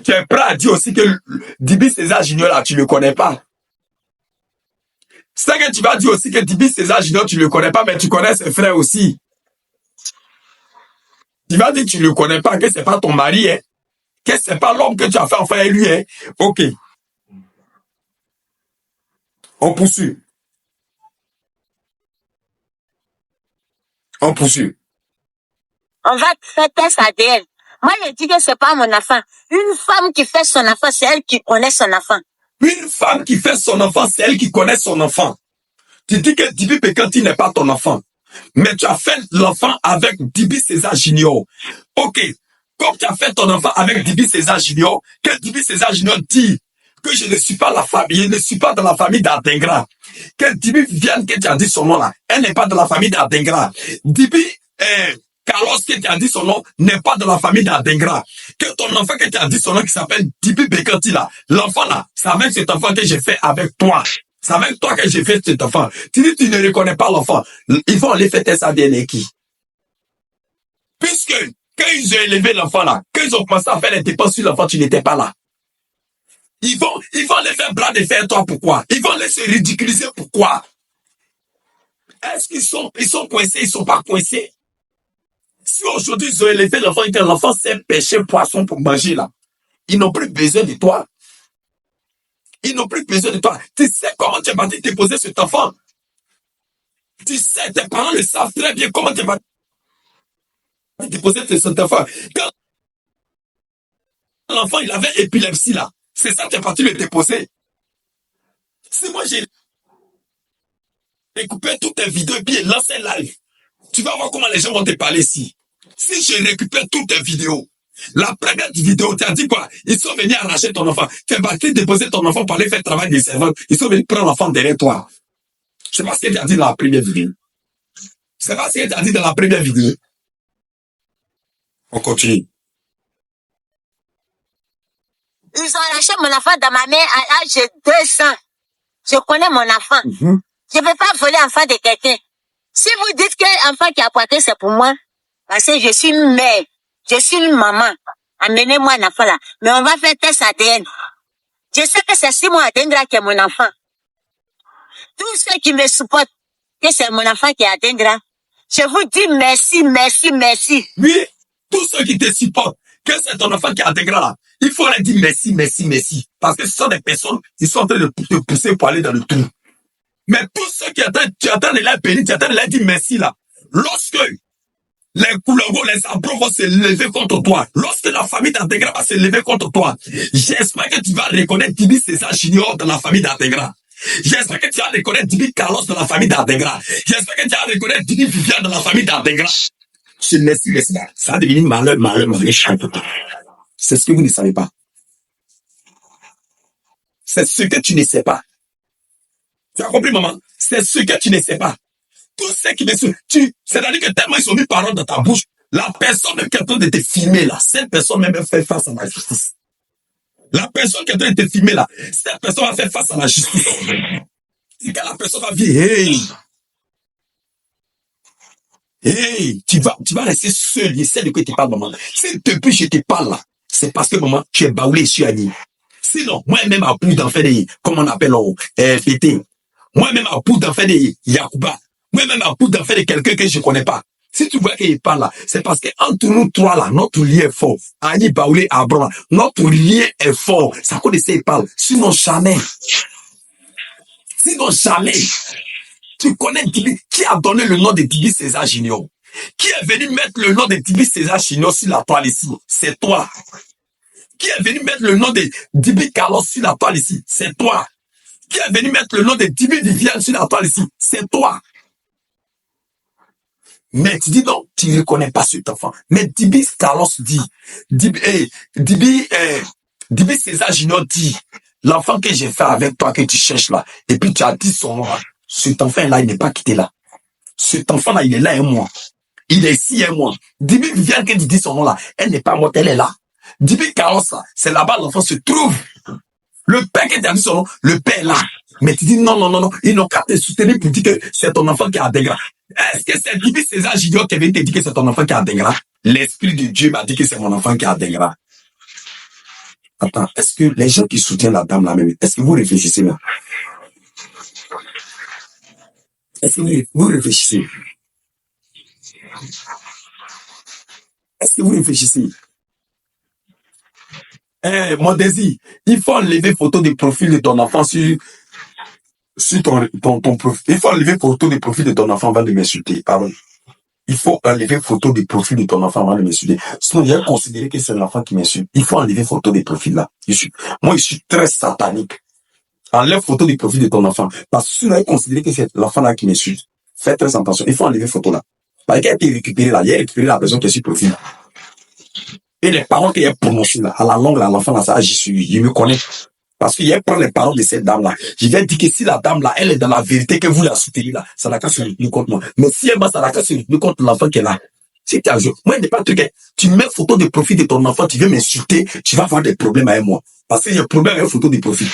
Tu es prêt à dire aussi que Dibi César Junior, là, tu ne le connais pas. C'est que tu vas dire aussi que Dibi César Junior, tu ne le connais pas, mais tu connais ses frères aussi. Tu vas dire que tu ne le connais pas, que c'est pas ton mari, hein, que c'est pas l'homme que tu as fait enfin avec lui, hein. Ok. On poursuit. On poursuit. On va faire test ADN. Moi, je dis que c'est pas mon enfant. Une femme qui fait son enfant, c'est elle qui connaît son enfant. Une femme qui fait son enfant, c'est elle qui connaît son enfant. Tu dis que Dibi Pekanti n'est pas ton enfant. Mais tu as fait l'enfant avec Dibi César Junior. Ok. Comme tu as fait ton enfant avec Dibi César Junior, que Dibi César Junior dit que je ne suis pas la famille, je ne suis pas dans la famille d'Adengra. Que Dibi Viviane, que tu as dit son nom là, elle n'est pas de la famille d'Adengra. Dibi Carlos, que tu as dit son nom, n'est pas de la famille d'Adengra. Que ton enfant, que tu as dit son nom, qui s'appelle Dibi Bekanti là, l'enfant là, c'est avec cet enfant que j'ai fait avec toi. C'est avec toi que j'ai fait cet enfant. Tu dis tu ne reconnais pas l'enfant. Ils vont aller faire test ADN qui? Puisque, quand ils ont élevé l'enfant là, quand ils ont commencé à faire les dépenses sur l'enfant, tu n'étais pas là. Ils vont les faire bras de fer, toi, pourquoi? Ils vont les se ridiculiser, pourquoi? Est-ce qu'ils sont coincés, ils sont pas coincés? Si aujourd'hui ils ont élevé l'enfant et que l'enfant sait pêcher poisson pour manger là, ils n'ont plus besoin de toi. Ils n'ont plus besoin de toi. Tu sais comment tu vas déposer cet enfant. Tu sais, tes parents le savent très bien comment tu vas déposer cet enfant. Quand l'enfant il avait épilepsie là, c'est ça que tu es parti le déposer. Si moi j'ai découpé toutes tes vidéos et puis lancé live, tu vas voir comment les gens vont te parler ici. Si je récupère toutes tes vidéos, la première vidéo, tu as dit quoi? Ils sont venus arracher ton enfant. Tu es parti déposer ton enfant pour aller faire le travail des servants. Ils sont venus prendre l'enfant derrière toi. Je sais pas ce que tu as dit dans la première vidéo. Je sais pas ce que tu as dit dans la première vidéo. On continue. Ils ont arraché mon enfant dans ma main à l'âge de 2 ans. Je connais mon enfant. Je ne peux pas voler l'enfant de quelqu'un. Si vous dites que l'enfant qui a porté, c'est pour moi, parce que je suis une mère, je suis une maman, amenez-moi un enfant là. Mais on va faire test ADN. Je sais que c'est Simon Adengra qui est mon enfant. Tous ceux qui me supportent, que c'est mon enfant qui est Adengra, je vous dis merci, merci, merci. Oui, tous ceux qui te supportent, que c'est ton enfant qui est Adengra là, il faut leur dire merci, merci, merci. Parce que ce sont des personnes qui sont en train de te pousser pour aller dans le trou. Mais tous ceux qui attendent, tu attends de leur bénir, tu attends de leur dire merci là. Lorsque les Koulongo, les Abros vont se lever contre toi, lorsque la famille d'Adengra va se lever contre toi, j'espère que tu vas reconnaître Dibi César Junior dans la famille d'Adengra. J'espère que tu vas reconnaître Dibi Carlos dans la famille d'Adengra. J'espère que tu vas reconnaître Dibi Viviane dans la famille d'Adengra. Je merci, ça a devenu malheur, c'est ce que vous ne savez pas. C'est ce que tu ne sais pas. Tu as compris, maman? C'est ce que tu ne sais pas. Tous ceux qui me suivent, c'est-à-dire que tellement ils ont mis parole dans ta bouche, la personne même qui est en train de te filmer là, cette personne même fait face à la justice. La personne qui est en train de te filmer là, cette personne va faire face à la justice. Et quand la personne va dire, hey, tu vas rester seul, et celle de quoi tu parles, maman. Si depuis je te parle là, c'est parce que, maman, tu es baoulé sur Annie. Sinon, moi-même, à bout d'en faire des, comment on appelle, fêter. Moi-même, à bout d'en faire des Yakuba. Moi-même, à bout d'en faire de quelqu'un que je connais pas. Si tu vois qu'il parle là, c'est parce que entre nous trois là, notre lien est fort. Annie, Baoulé, Abra, notre lien est fort. Ça connaissait, il parle. Sinon, jamais. Tu connais Dibi, qui a donné le nom de Dibi César Junior? Qui est venu mettre le nom de Dibi César Junior sur la toile ici? C'est toi. Qui est venu mettre le nom de Dibi Carlos sur la toile ici? C'est toi. Qui est venu mettre le nom de Dibi Viviane sur la toile ici? C'est toi. Mais tu dis non, tu ne reconnais pas cet enfant. Mais Dibi Carlos dit, Dibi César Junior dit, l'enfant que j'ai fait avec toi, que tu cherches là, et puis tu as dit son nom là, cet enfant-là, il n'est pas quitté là. Cet enfant-là, il est là un mois. Il est ici un mois. Dibi Viviane, que tu dis son nom là, elle n'est pas morte, elle est là. Dibi Carlos là, c'est là-bas l'enfant se trouve. Le père qui t'a dit son nom, le père est là. Mais tu dis non, ils n'ont qu'à te soutenir pour dire que c'est ton enfant qui a Adengra. Est-ce que c'est Dibi César Junior qui vient te dire que c'est ton enfant qui a Adengra? L'Esprit de Dieu m'a dit que c'est mon enfant qui a Adengra. Attends, est-ce que les gens qui soutiennent la dame là même, est-ce que vous réfléchissez là? Est-ce que vous réfléchissez? Est-ce que vous réfléchissez? Mon désir, il faut enlever photo de profil de ton enfant sur ton profil. Il faut enlever photo de profil de ton enfant avant de m'insulter. Pardon. Il faut enlever photo de profil de ton enfant avant de m'insulter. Sinon, il va considérer que c'est l'enfant qui m'insulte. Il faut enlever photo de profil là. Moi, je suis très satanique. Enlève photo du profil de ton enfant. Parce que sinon, il va considérer que c'est l'enfant là qui m'insulte. Fais très attention. Il faut enlever photo là. Parce qu'il a été récupéré là. Il a récupéré la personne qui est sur le profil là. Et les paroles qu'il a prononcées là, à la longue, là, l'enfant là, ça, je me connais. Parce qu'il prend les paroles de cette dame-là. Je vais dire que si la dame-là, elle est dans la vérité que vous la soutenez là, ça n'a qu'à se retourner contre moi. Mais si elle va, ça n'a qu'à se retourner contre l'enfant qu'elle a. Si tu as joué, moi, il n'est pas truc. Tu mets photo de profil de ton enfant, tu veux m'insulter, tu vas avoir des problèmes avec moi. Parce qu'il y a un problème avec photo de profil.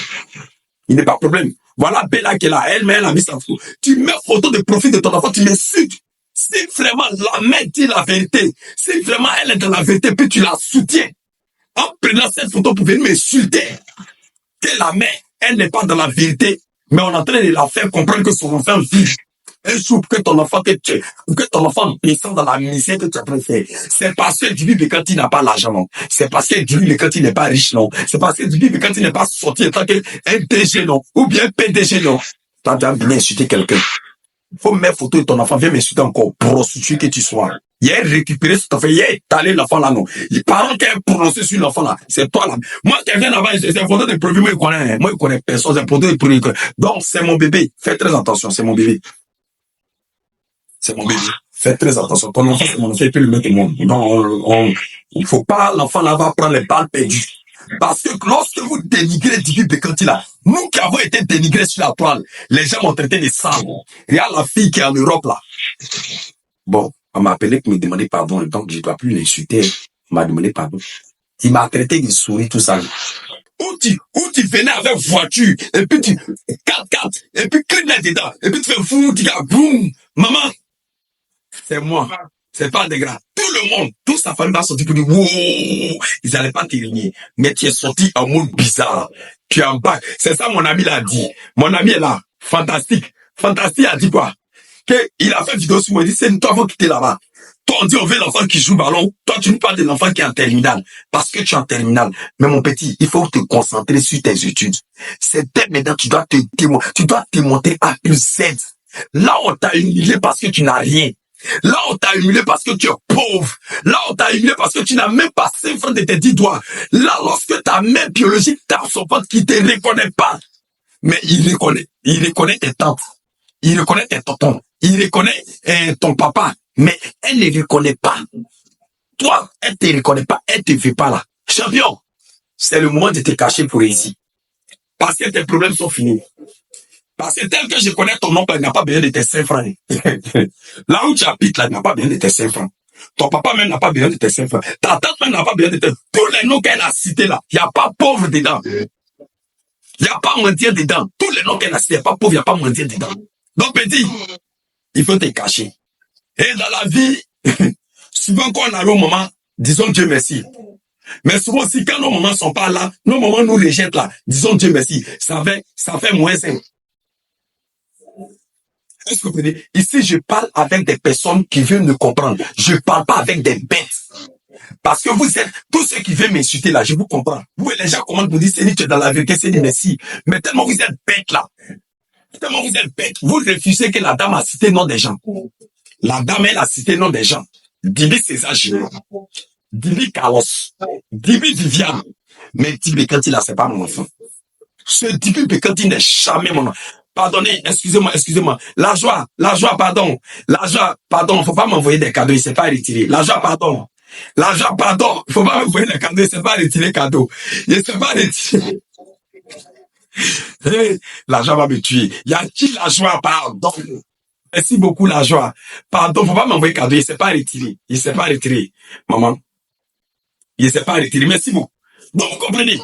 Il n'est pas problème. Voilà Bella qui est là, elle a mis sa photo. Tu mets photo de profil de ton enfant, tu m'insultes. Si vraiment la mère dit la vérité, si vraiment elle est dans la vérité, puis tu la soutiens, en prenant cette photo pour venir m'insulter, que la mère, elle n'est pas dans la vérité, mais on est en train de la faire comprendre que son enfant vit. Un jour, que ton enfant descend dans la misère que tu as train de faire. C'est parce que Dieu dit quand il n'a pas l'argent, non. C'est parce que Dieu dit quand il n'est pas riche, non. C'est parce que Dieu dit quand il n'est pas sorti en tant qu'un DG, non. Ou bien PDG, non. Tu as bien insulté quelqu'un. Faut mettre photo de ton enfant, viens m'insulter encore, prostituée que tu sois. Il a récupéré cet enfant, il a étalé l'enfant là, non. Les parents qui ont prononcé sur l'enfant là, c'est toi là. Moi, quelqu'un là-bas, c'est un photo de profil, moi, il connaît personne, c'est un photo de profil. Donc, c'est mon bébé. Fais très attention, c'est mon bébé. C'est mon bébé. Fais très attention. Ton enfant, c'est mon enfant, il peut le mettre au monde. Donc, il faut pas, l'enfant là va prendre les balles perdues. Parce que lorsque vous dénigrez Dibi Bekanti là, nous qui avons été dénigrés sur la toile, les gens m'ont traité de sale. Regarde la fille qui est en Europe là. Bon, on m'a appelé pour me demander pardon, donc je ne dois plus l'insulter. On m'a demandé pardon. Il m'a traité de souris, tout ça. Où tu venais avec voiture, et puis tu 4x4, et puis clignes dedans, et puis tu fais fou, tu dis boum, maman, c'est moi. C'est pas des gras. Tout le monde, toute sa famille va sortir pour dire, wow, ils n'allaient pas te régner. Mais tu es sorti en mode bizarre. Tu es en bac. C'est ça, mon ami l'a dit. Mon ami est là. Fantastique. Fantastique a dit quoi? Il a fait une vidéo sur moi. Il dit, c'est toi, faut quitter là-bas. Toi, on dit, on veut l'enfant qui joue ballon. Toi, tu nous parles de l'enfant qui est en terminale. Parce que tu es en terminale. Mais mon petit, il faut te concentrer sur tes études. C'est dès maintenant, tu dois te monter à plus Z. Là, on t'a humilié parce que tu n'as rien. Là, on t'a humilié parce que tu es pauvre. Là, on t'a humilié parce que tu n'as même pas 5 francs de tes 10 doigts. Là, lorsque ta mère biologique tape son pote qui te reconnaît pas. Mais il reconnaît tes tantes. Il reconnaît tes tontons. Il reconnaît ton papa. Mais elle ne reconnaît pas. Toi, elle te reconnaît pas. Elle te fait pas là. Champion, c'est le moment de te cacher pour réussir. Parce que tes problèmes sont finis. Parce que tel que je connais ton oncle, il n'a pas besoin de tes 5 francs. Là où tu habites, là, il n'a pas besoin de tes 5 francs. Ton papa même n'a pas besoin de tes 5 francs. Ta tante même n'a pas besoin de tes... Tous les noms qu'elle a cités là, il n'y a pas pauvre dedans. Il n'y a pas mendiant dedans. Tous les noms qu'elle a cités, il n'y a pas pauvre, il n'y a pas mendiant dedans. Donc petit, il faut te cacher. Et dans la vie, souvent quand on arrive au moment, disons Dieu merci. Mais souvent aussi, quand nos mamans ne sont pas là, nos mamans nous rejettent là, disons Dieu merci. Ça fait moins simple. Est-ce que vous comprenez? Ici, je parle avec des personnes qui veulent me comprendre. Je ne parle pas avec des bêtes. Parce que vous êtes, tous ceux qui veulent m'insulter là, je vous comprends. Vous, les gens commandent vous dire, c'est tu es dans la vérité, c'est merci. Mais tellement vous êtes bêtes là. Tellement vous êtes bêtes. Vous refusez que la dame a cité le nom des gens. La dame, elle a cité le nom des gens. Dibi César Junior. Dibi Carlos. Dibi Viviane. Mais Dibi Bekanti là, c'est pas mon enfant. Ce Dibi Bekanti n'est jamais mon enfant. Pardonnez, excusez-moi. La joie, pardon. Faut pas m'envoyer des cadeaux, il s'est pas retiré. La joie, pardon. Faut pas m'envoyer des cadeaux, il s'est pas retiré cadeau. Il s'est pas retiré. Hey, la joie va me tuer. Y a qui la joie, pardon? Merci beaucoup, la joie. Pardon, faut pas m'envoyer cadeau, il s'est pas retiré. Maman. Il s'est pas retiré. Merci beaucoup. Donc, vous comprenez?